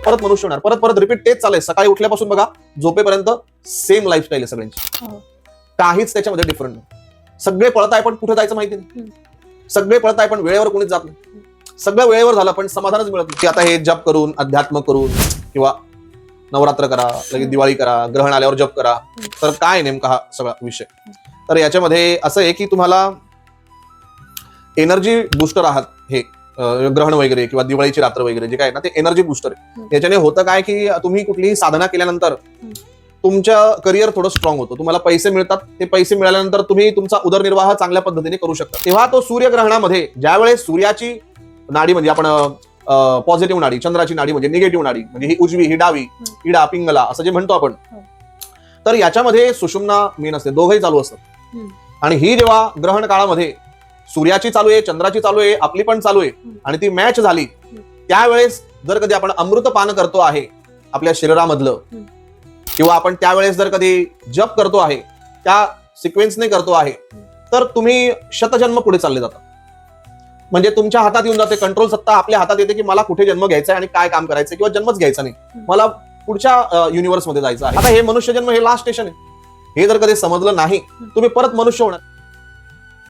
परत मनुष्य होणार, परत परत रिपीट तेच चालेल. सकाळी उठल्यापासून बघा झोपेपर्यंत सेम लाईफस्टाईल आहे सगळ्यांची, काहीच त्याच्यामध्ये डिफरंट नाही. सगळे पळताय पण कुठे जायचं माहिती नाही, सगळे पळताय पण वेळेवर कोणीच जात नाही. सगळं वेळेवर झालं पण समाधानच मिळत नाही. आता हे जप करून, अध्यात्म करून किंवा नवरात्र करा, लगेच दिवाळी करा, ग्रहण आल्यावर जप करा, तर काय नेमका हा सगळा विषय. तर याच्यामध्ये असं आहे की तुम्हाला एनर्जी बुस्टर आहात. हे ग्रहण वगैरे किंवा दिवाळीची रात्र वगैरे जे काय ना, ते एनर्जी बुस्टर आहे. याच्याने होतं काय की तुम्ही कुठलीही साधना केल्यानंतर तुमचं करिअर थोडं स्ट्रॉंग होतं, तुम्हाला पैसे मिळतात. ते पैसे मिळाल्यानंतर तुम्ही तुमचा उदरनिर्वाह चांगल्या पद्धतीने करू शकता. तेव्हा तो सूर्यग्रहणामध्ये ज्यावेळेस सूर्याची नाडी म्हणजे आपण पॉझिटिव्ह नाडी, चंद्राची नाडी म्हणजे निगेटिव्ह नाडी, म्हणजे ही उजवी, ही डावी, इडा पिंगला असं जे म्हणतो आपण, तर याच्यामध्ये सुषुम्ना मेन असते, दोघंही चालू असतात. आणि ही जेव्हा ग्रहण काळामध्ये सूर्याची चालू आहे, चंद्राची चालू आहे, आपली पण चालू आहे, आणि ती मॅच झाली, त्यावेळेस जर कधी आपण अमृत पान करतो आहे आपल्या शरीरामधलं, किंवा आपण त्यावेळेस जर कधी जप करतो आहे, त्या सिक्वेन्सने करतो आहे, तर तुम्ही शतजन्म पुढे चालले जातात. म्हणजे तुमच्या हातात येऊन जाते, कंट्रोल सत्ता आपल्या हातात येते की मला कुठे जन्म घ्यायचा आहे आणि काय काम करायचं, किंवा जन्मच घ्यायचा नाही, मला पुढच्या युनिव्हर्स मध्ये जायचं आहे. आता हे मनुष्य जन्म हे लास्ट स्टेशन आहे. हे जर कधी समजलं नाही, तुम्ही परत मनुष्य होणार.